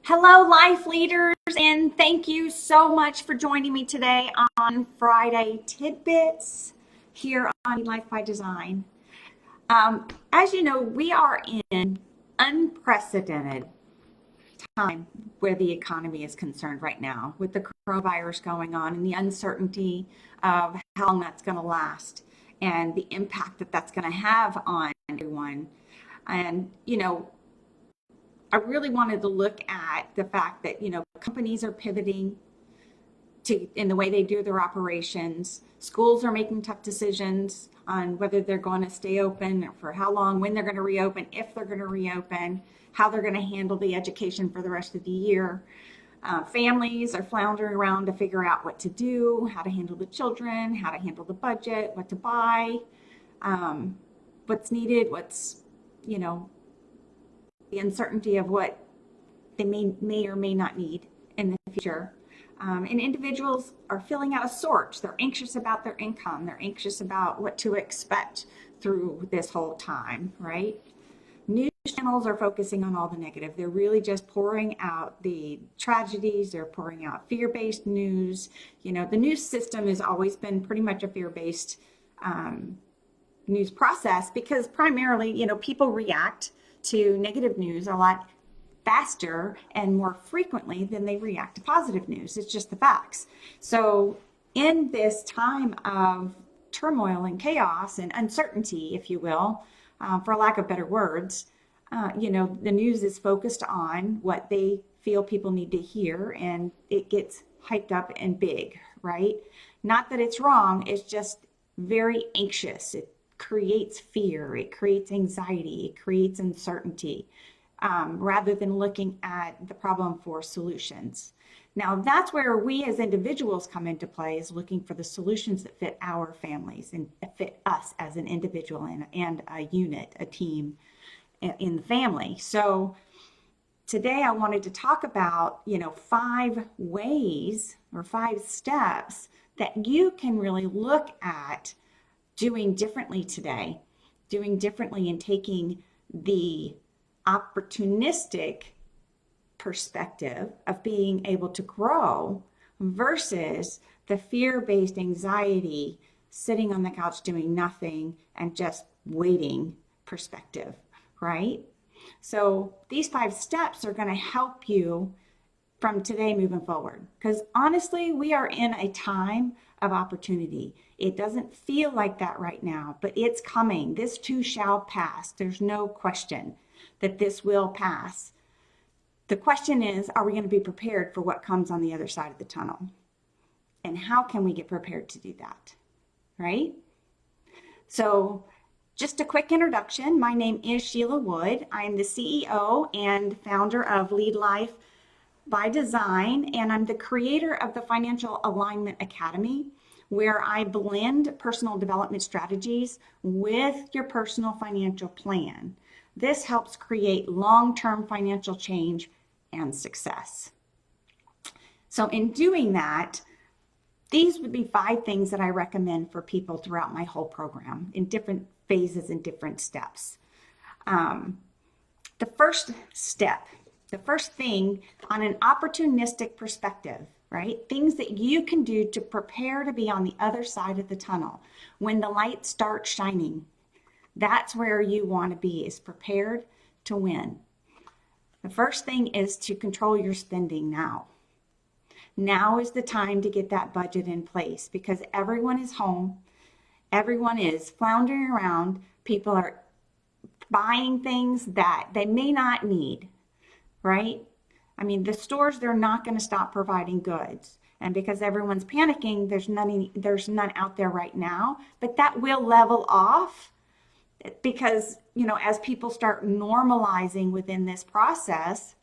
Hello, life leaders, and thank you so much for joining me today on Friday Tidbits here on Life by Design. As you know, we are in unprecedented time where the economy is concerned right now with the coronavirus going on and the uncertainty of how long that's going to last and the impact that that's going to have on everyone. And, I really wanted to look at the fact that, companies are pivoting in the way they do their operations. Schools are making tough decisions on whether they're going to stay open, for how long, when they're going to reopen, if they're going to reopen, how they're going to handle the education for the rest of the year. Families are floundering around to figure out what to do, how to handle the children, how to handle the budget, what to buy, what's needed, the uncertainty of what they may or may not need in the future. And individuals are feeling out of sorts. They're anxious about their income. They're anxious about what to expect through this whole time, right? News channels are focusing on all the negative. They're really just pouring out the tragedies. They're pouring out fear-based news. The news system has always been pretty much a fear-based news process because primarily, people react to negative news a lot faster and more frequently than they react to positive news. It's just the facts. So in this time of turmoil and chaos and uncertainty, if you will, for lack of better words, the news is focused on what they feel people need to hear, and it gets hyped up and big, right? Not that it's wrong, it's just very anxious. It creates fear, it creates anxiety, it creates uncertainty, rather than looking at the problem for solutions. Now, that's where we as individuals come into play, is looking for the solutions that fit our families and fit us as an individual and a unit, a team in the family. So today I wanted to talk about, 5 ways or 5 steps that you can really look at doing differently today, doing differently and taking the opportunistic perspective of being able to grow versus the fear-based anxiety, sitting on the couch doing nothing and just waiting perspective, right? So these 5 steps are going to help you from today moving forward. Because honestly, we are in a time of opportunity. It doesn't feel like that right now, but it's coming. This too shall pass. There's no question that this will pass. The question is, are we going to be prepared for what comes on the other side of the tunnel? And how can we get prepared to do that, right? So just a quick introduction. My name is Sheila Wood. I am the CEO and founder of Lead Life by Design, and I'm the creator of the Financial Alignment Academy, where I blend personal development strategies with your personal financial plan. This helps create long-term financial change and success. So in doing that, these would be 5 things that I recommend for people throughout my whole program in different phases and different steps. The first step, the first thing on an opportunistic perspective, right? Things that you can do to prepare to be on the other side of the tunnel. When the light starts shining, that's where you want to be, is prepared to win. The first thing is to control your spending now. Now is the time to get that budget in place because everyone is home. Everyone is floundering around. People are buying things that they may not need, right? I mean, the stores, they're not going to stop providing goods. And because everyone's panicking, there's none out there right now. But that will level off because, as people start normalizing within this process,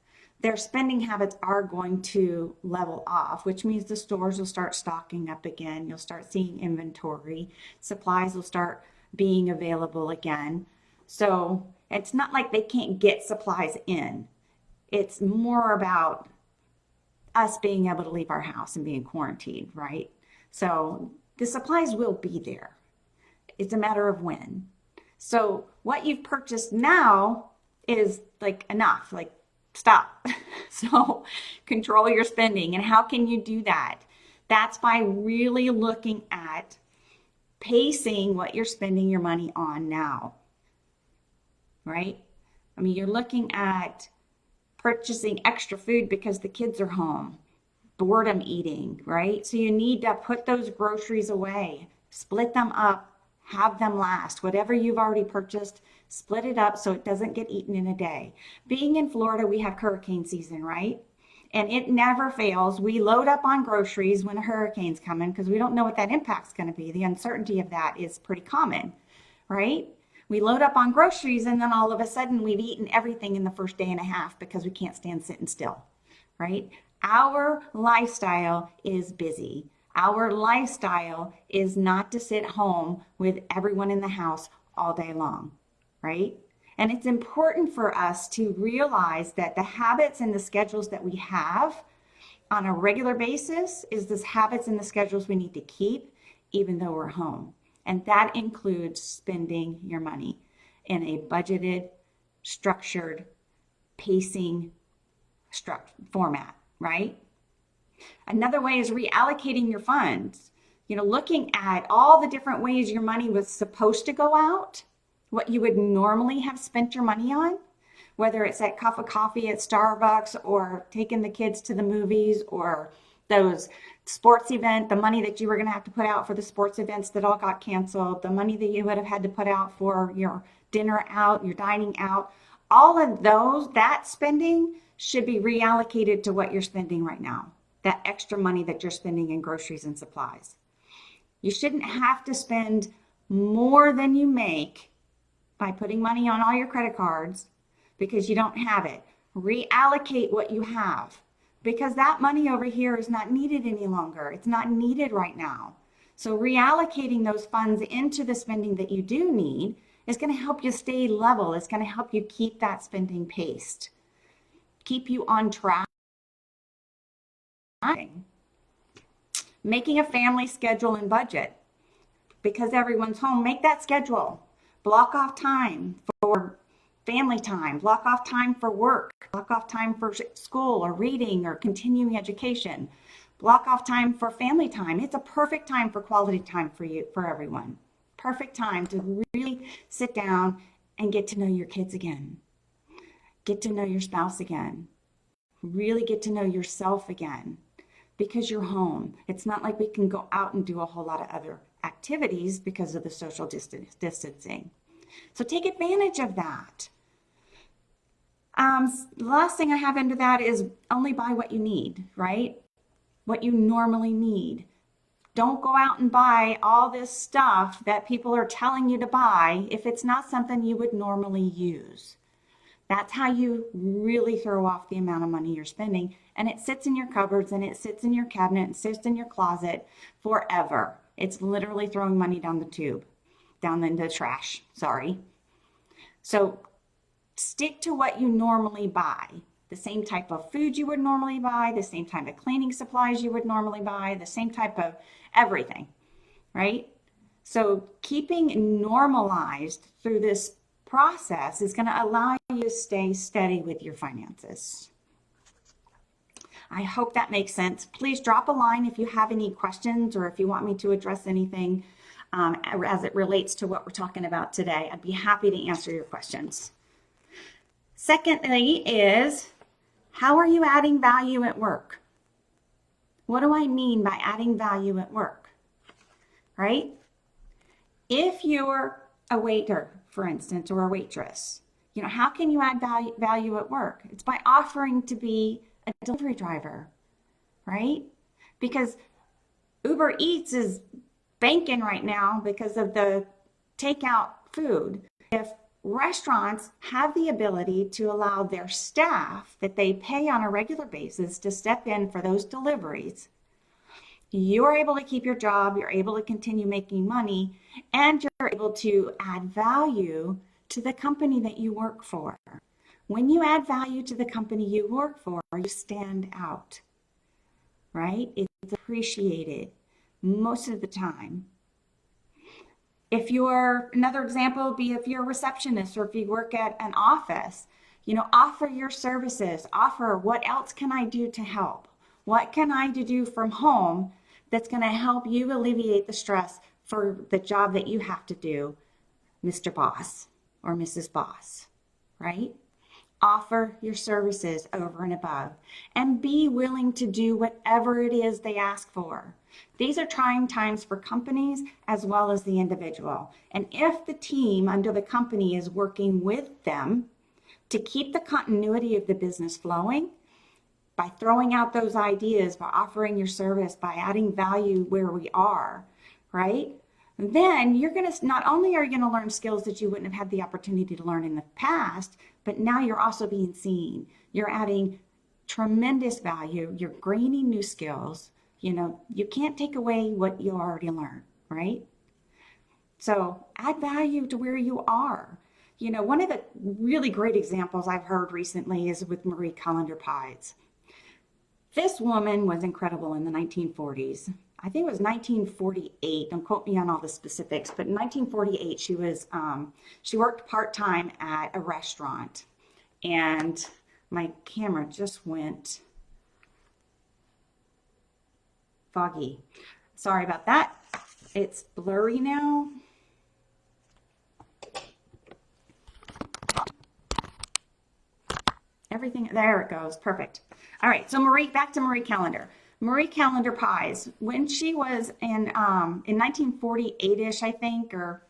their spending habits are going to level off, which means the stores will start stocking up again. You'll start seeing inventory. Supplies will start being available again. So it's not like they can't get supplies in. It's more about us being able to leave our house and being quarantined, right? So the supplies will be there. It's a matter of when. So what you've purchased now is like enough, like stop. So control your spending. And how can you do that? That's by really looking at pacing what you're spending your money on now, right? I mean, you're looking at purchasing extra food because the kids are home, boredom eating, right? So you need to put those groceries away, split them up, have them last. Whatever you've already purchased, split it up so it doesn't get eaten in a day. Being in Florida, we have hurricane season, right? And it never fails. We load up on groceries when a hurricane's coming because we don't know what that impact's going to be. The uncertainty of that is pretty common, right? We load up on groceries and then all of a sudden we've eaten everything in the first day and a half because we can't stand sitting still, right? Our lifestyle is busy. Our lifestyle is not to sit home with everyone in the house all day long, right? And it's important for us to realize that the habits and the schedules that we have on a regular basis is the habits and the schedules we need to keep even though we're home. And that includes spending your money in a budgeted, structured, pacing format, right? Another way is reallocating your funds. Looking at all the different ways your money was supposed to go out, what you would normally have spent your money on, whether it's that cup of coffee at Starbucks or taking the kids to the movies or those sports event, the money that you were going to have to put out for the sports events that all got canceled, the money that you would have had to put out for your dinner out, your dining out, all of that spending should be reallocated to what you're spending right now, that extra money that you're spending in groceries and supplies. You shouldn't have to spend more than you make by putting money on all your credit cards because you don't have it. Reallocate what you have because that money over here is not needed any longer. It's not needed right now. So reallocating those funds into the spending that you do need is going to help you stay level. It's going to help you keep that spending paced, keep you on track. Making a family schedule and budget because everyone's home. Make that schedule. Block off time for family time, block off time for work, block off time for school or reading or continuing education, block off time for family time. It's a perfect time for quality time for everyone. Perfect time to really sit down and get to know your kids again, get to know your spouse again, really get to know yourself again because you're home. It's not like we can go out and do a whole lot of other activities because of the social distancing. So take advantage of that. The last thing I have into that is only buy what you need, right? What you normally need. Don't go out and buy all this stuff that people are telling you to buy if it's not something you would normally use. That's how you really throw off the amount of money you're spending. And it sits in your cupboards and it sits in your cabinet and sits in your closet forever. It's literally throwing money down the tube, down into the trash, sorry. So stick to what you normally buy. The same type of food you would normally buy, the same type of cleaning supplies you would normally buy, the same type of everything, right? So keeping normalized through this process is going to allow you to stay steady with your finances. I hope that makes sense. Please drop a line if you have any questions or if you want me to address anything as it relates to what we're talking about today. I'd be happy to answer your questions. Secondly is, how are you adding value at work? What do I mean by adding value at work? Right? If you're a waiter, for instance, or a waitress, how can you add value at work? It's by offering to be a delivery driver, right? Because Uber Eats is banking right now because of the takeout food. If restaurants have the ability to allow their staff that they pay on a regular basis to step in for those deliveries, you're able to keep your job, you're able to continue making money, and you're able to add value to the company that you work for. When you add value to the company you work for, you stand out, right? It's appreciated most of the time. Another example would be if you're a receptionist or if you work at an office, Offer your services, offer what else can I do to help? What can I do from home that's going to help you alleviate the stress for the job that you have to do, Mr. Boss or Mrs. Boss, right? Offer your services over and above and be willing to do whatever it is they ask for. These are trying times for companies as well as the individual. And if the team under the company is working with them to keep the continuity of the business flowing, by throwing out those ideas, by offering your service, by adding value where we are, right? Then you're going to, not only are you going to learn skills that you wouldn't have had the opportunity to learn in the past, but now you're also being seen. You're adding tremendous value. You're gaining new skills. You can't take away what you already learned, right? So add value to where you are. One of the really great examples I've heard recently is with Marie Callender pies. This woman was incredible in the 1940s. I think it was 1948. Don't quote me on all the specifics, but in 1948, she worked part-time at a restaurant, and my camera just went foggy. Sorry about that. It's blurry now. Everything, there it goes. Perfect. All right. So back to Marie Callender. Marie Callender pies. When she was in 1948-ish, I think, or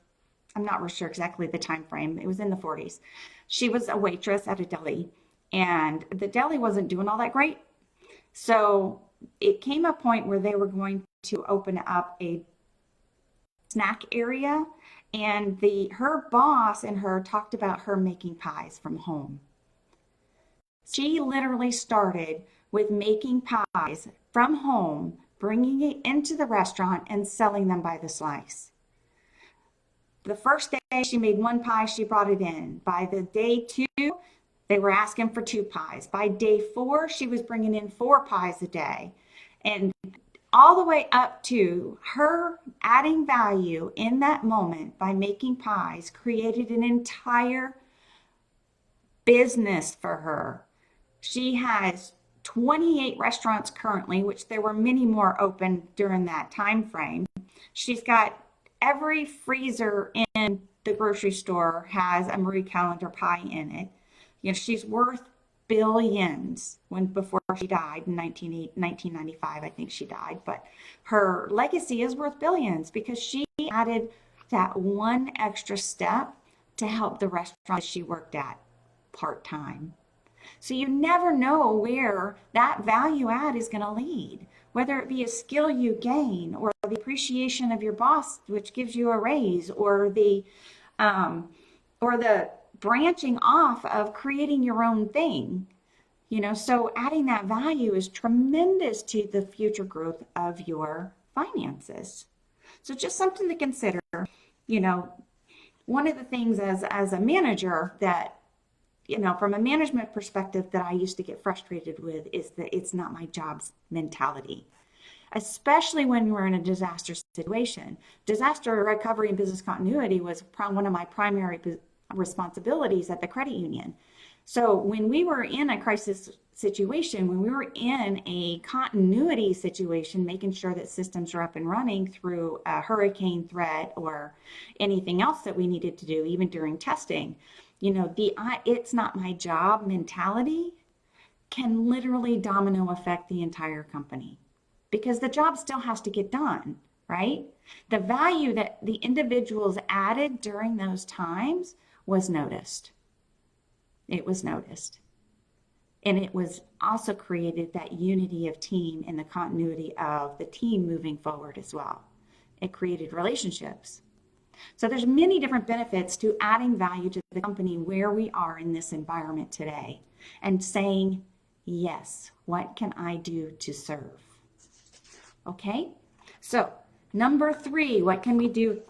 I'm not real sure exactly the time frame. It was in the 40s. She was a waitress at a deli, and the deli wasn't doing all that great. So it came a point where they were going to open up a snack area, and her boss and her talked about her making pies from home. She literally started with making pies from home, bringing it into the restaurant and selling them by the slice. The first day she made one pie, she brought it in. By the day 2, they were asking for 2 pies. By day 4, she was bringing in 4 pies a day. And all the way up to her adding value in that moment by making pies created an entire business for her. She has 28 restaurants currently, which there were many more open during that time frame. She's got every freezer in the grocery store has a Marie Callender pie in it. She's worth billions before she died in 1995, I think she died. But her legacy is worth billions because she added that one extra step to help the restaurant she worked at part-time. So you never know where that value add is going to lead, whether it be a skill you gain or the appreciation of your boss, which gives you a raise, or the branching off of creating your own thing. So adding that value is tremendous to the future growth of your finances. So just something to consider. One of the things as a manager that from a management perspective that I used to get frustrated with is that it's not my job's mentality, especially when we're in a disaster situation. Disaster recovery and business continuity was one of my primary responsibilities at the credit union. So when we were in a crisis situation, when we were in a continuity situation, making sure that systems are up and running through a hurricane threat or anything else that we needed to do, even during testing, it's not my job mentality can literally domino affect the entire company because the job still has to get done, right? The value that the individuals added during those times was noticed. It was noticed. And it was also created that unity of team and the continuity of the team moving forward as well. It created relationships. So there's many different benefits to adding value to the company where we are in this environment today and saying, yes, what can I do to serve? Okay, so number 3, what can we do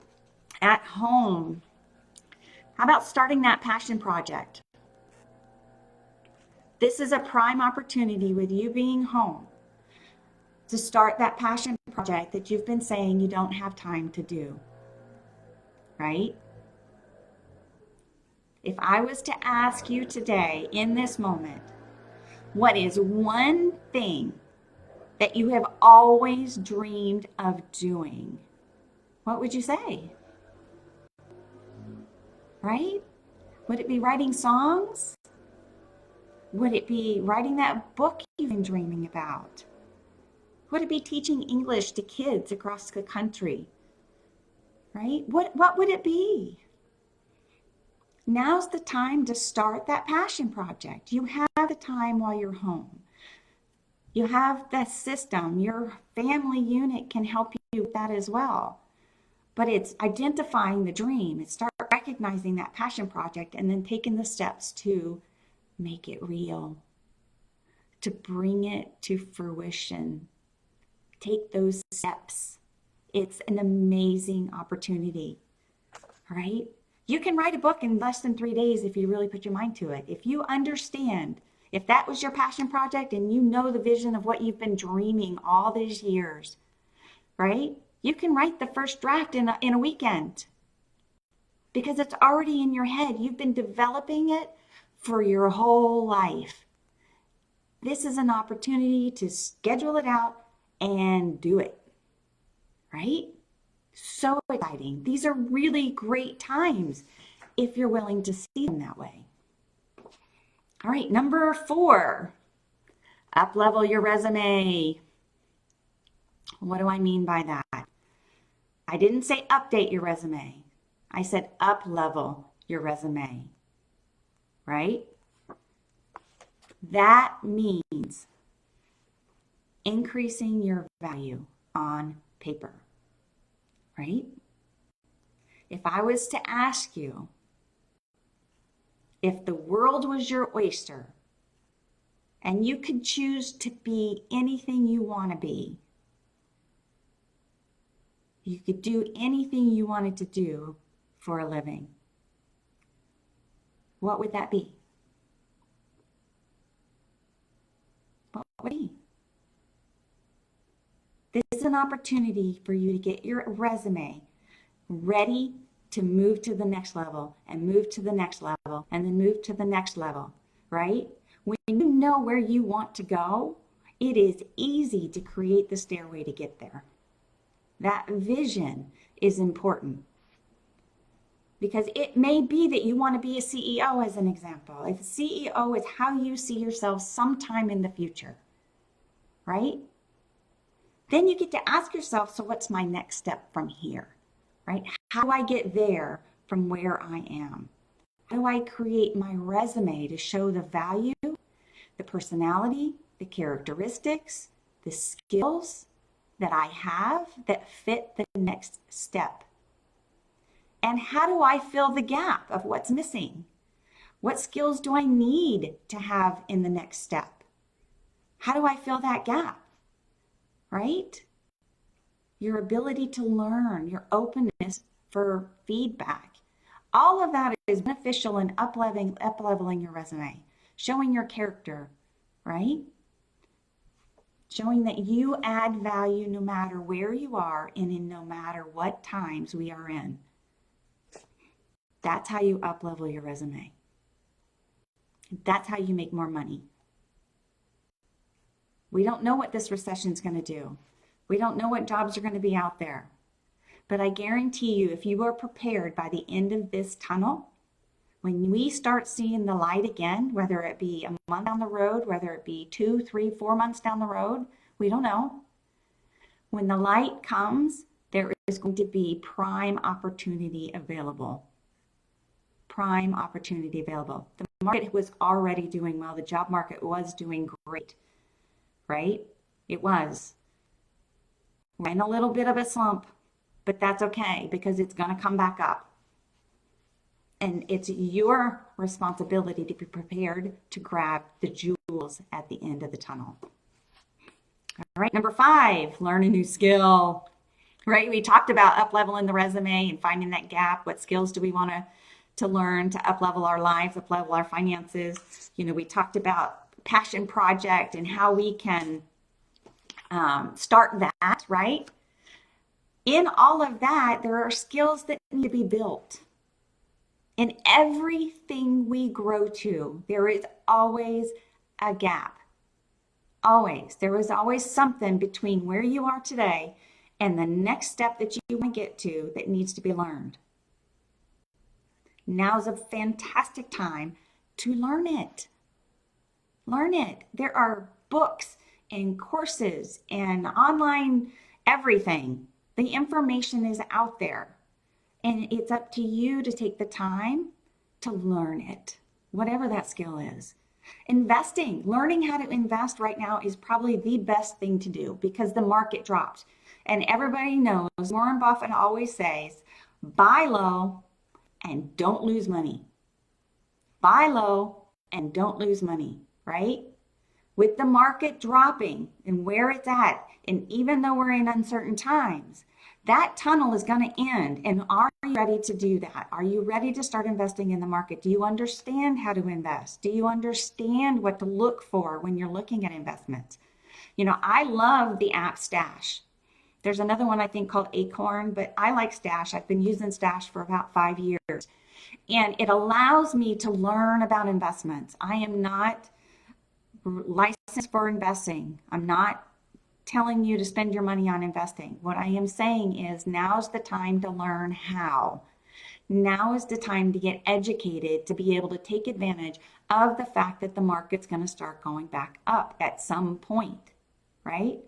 at home? How about starting that passion project? This is a prime opportunity with you being home to start that passion project that you've been saying you don't have time to do. Right? If I was to ask you today in this moment, what is one thing that you have always dreamed of doing? What would you say? Right? Would it be writing songs? Would it be writing that book you've been dreaming about? Would it be teaching English to kids across the country? Right? What would it be? Now's the time to start that passion project. You have the time while you're home. You have the system. Your family unit can help you with that as well. But it's identifying the dream. It's start recognizing that passion project and then taking the steps to make it real, to bring it to fruition. Take those steps. It's an amazing opportunity, right? You can write a book in less than 3 days if you really put your mind to it. If you understand, if that was your passion project and you know the vision of what you've been dreaming all these years, right? You can write the first draft in a weekend because it's already in your head. You've been developing it for your whole life. This is an opportunity to schedule it out and do it, right? So exciting. These are really great times if you're willing to see them that way. All right, number 4, up-level your resume. What do I mean by that? I didn't say update your resume. I said up-level your resume, right? That means increasing your value on paper, right? If I was to ask you, if the world was your oyster and you could choose to be anything you want to be, you could do anything you wanted to do for a living, what would that be? What would it be? This is an opportunity for you to get your resume ready to move to the next level and move to the next level and then move to the next level, right? When you know where you want to go, it is easy to create the stairway to get there. That vision is important because it may be that you want to be a CEO as an example. If a CEO is how you see yourself sometime in the future, right? Then you get to ask yourself, so what's my next step from here, right? How do I get there from where I am? How do I create my resume to show the value, the personality, the characteristics, the skills that I have that fit the next step? And how do I fill the gap of what's missing? What skills do I need to have in the next step? How do I fill that gap? Right? Your ability to learn, your openness for feedback. All of that is beneficial in up-leveling your resume, showing your character, right? Showing that you add value no matter where you are and in no matter what times we are in. That's how you up-level your resume. That's how you make more money. We don't know what this recession is going to do. We don't know what jobs are going to be out there. But I guarantee you, if you are prepared by the end of this tunnel, when we start seeing the light again, whether it be a month down the road, whether it be 2, 3, 4 months down the road, we don't know. When the light comes, there is going to be prime opportunity available. Prime opportunity available. The market was already doing well. The job market was doing great, right? It was. We're in a little bit of a slump, but that's okay because it's going to come back up. And it's your responsibility to be prepared to grab the jewels at the end of the tunnel. All right, number 5, learn a new skill, right? We talked about up-leveling the resume and finding that gap. What skills do we want to learn to up-level our lives, up-level our finances? You know, we talked about passion project and how we can start that, right? In all of that, there are skills that need to be built. In everything we grow to, there is always a gap. Always. There is always something between where you are today and the next step that you want to get to that needs to be learned. Now's a fantastic time to learn it. Learn it. There are books and courses and online everything. The information is out there. And it's up to you to take the time to learn it, whatever that skill is. Investing, learning how to invest right now is probably the best thing to do because the market dropped. And everybody knows, Warren Buffett always says, buy low and don't lose money. Buy low and don't lose money, right? With the market dropping and where it's at, and even though we're in uncertain times, that tunnel is going to end. And are you ready to do that? Are you ready to start investing in the market? Do you understand how to invest? Do you understand what to look for when you're looking at investments? You know, I love the app Stash. There's another one I think called Acorn, but I like Stash. I've been using Stash for about 5 years. And it allows me to learn about investments. I am not licensed for investing. I'm not telling you to spend your money on investing. What I am saying is now's the time to learn how. Now is the time to get educated to be able to take advantage of the fact that the market's going to start going back up at some point, right?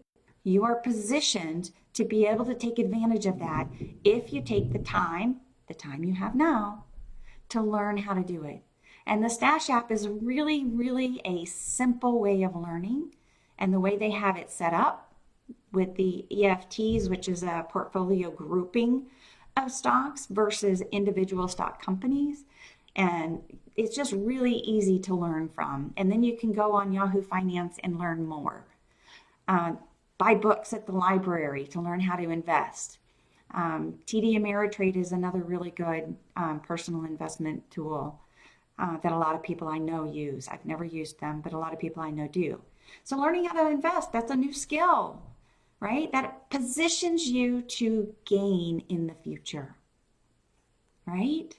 You are positioned to be able to take advantage of that if you take the time you have now, to learn how to do it. And the Stash app is really, really a simple way of learning. And the way they have it set up with the EFTs, which is a portfolio grouping of stocks versus individual stock companies. And it's just really easy to learn from. And then you can go on Yahoo Finance and learn more. Buy books at the library to learn how to invest. TD Ameritrade is another really good personal investment tool that a lot of people I know use. I've never used them, but a lot of people I know do. So learning how to invest, that's a new skill, right? That positions you to gain in the future, right?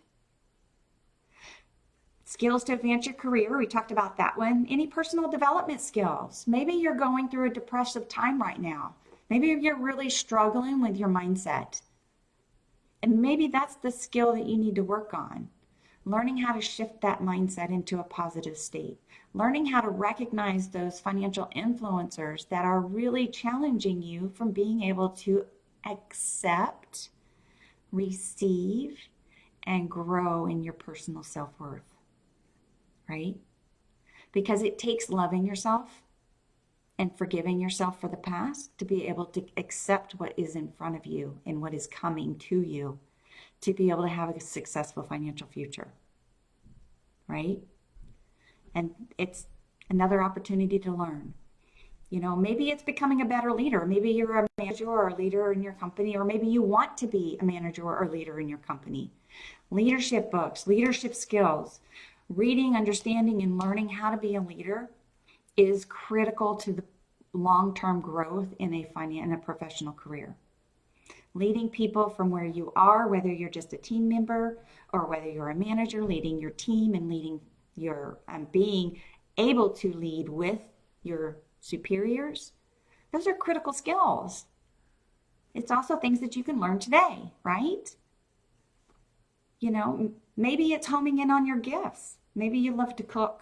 Skills to advance your career, we talked about that one. Any personal development skills. Maybe you're going through a depressive time right now. Maybe you're really struggling with your mindset. And maybe that's the skill that you need to work on. Learning how to shift that mindset into a positive state. Learning how to recognize those financial influencers that are really challenging you from being able to accept, receive, and grow in your personal self-worth, right? Because it takes loving yourself and forgiving yourself for the past to be able to accept what is in front of you and what is coming to you to be able to have a successful financial future, right? And it's another opportunity to learn. You know, maybe it's becoming a better leader. Maybe you're a manager or a leader in your company, or maybe you want to be a manager or leader in your company. Leadership books, leadership skills, reading, understanding, and learning how to be a leader is critical to the long-term growth in a professional career. Leading people from where you are, whether you're just a team member or whether you're a manager, leading your team and leading your being able to lead with your superiors, those are critical skills. It's also things that you can learn today, right? You know, maybe it's homing in on your gifts. Maybe you love to cook.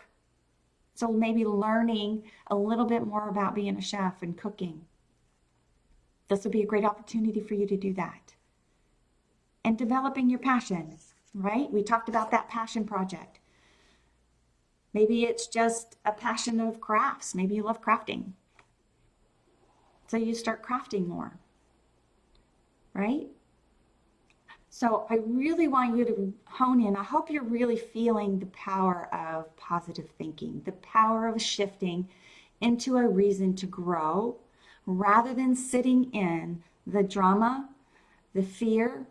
So maybe learning a little bit more about being a chef and cooking. This will be a great opportunity for you to do that. And developing your passion, right? We talked about that passion project. Maybe it's just a passion of crafts. Maybe you love crafting. So you start crafting more, right? So I really want you to hone in. I hope you're really feeling the power of positive thinking, the power of shifting into a reason to grow rather than sitting in the drama, the fear,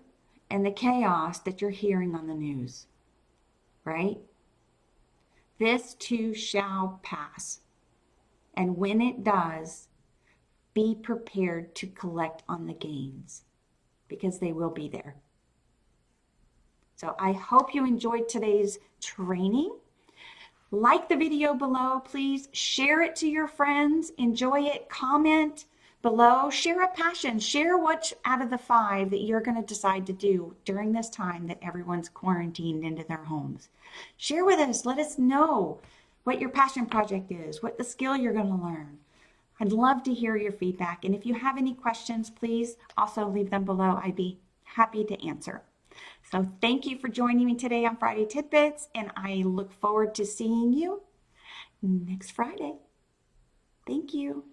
and the chaos that you're hearing on the news, right? This too shall pass. And when it does, be prepared to collect on the gains because they will be there. So I hope you enjoyed today's training. Like the video below, please share it to your friends, enjoy it, comment below, share a passion, share what out of the 5 that you're going to decide to do during this time that everyone's quarantined into their homes. Share with us, let us know what your passion project is, what the skill you're going to learn. I'd love to hear your feedback, and if you have any questions, please also leave them below. I'd be happy to answer. So thank you for joining me today on Friday Tidbits, and I look forward to seeing you next Friday. Thank you.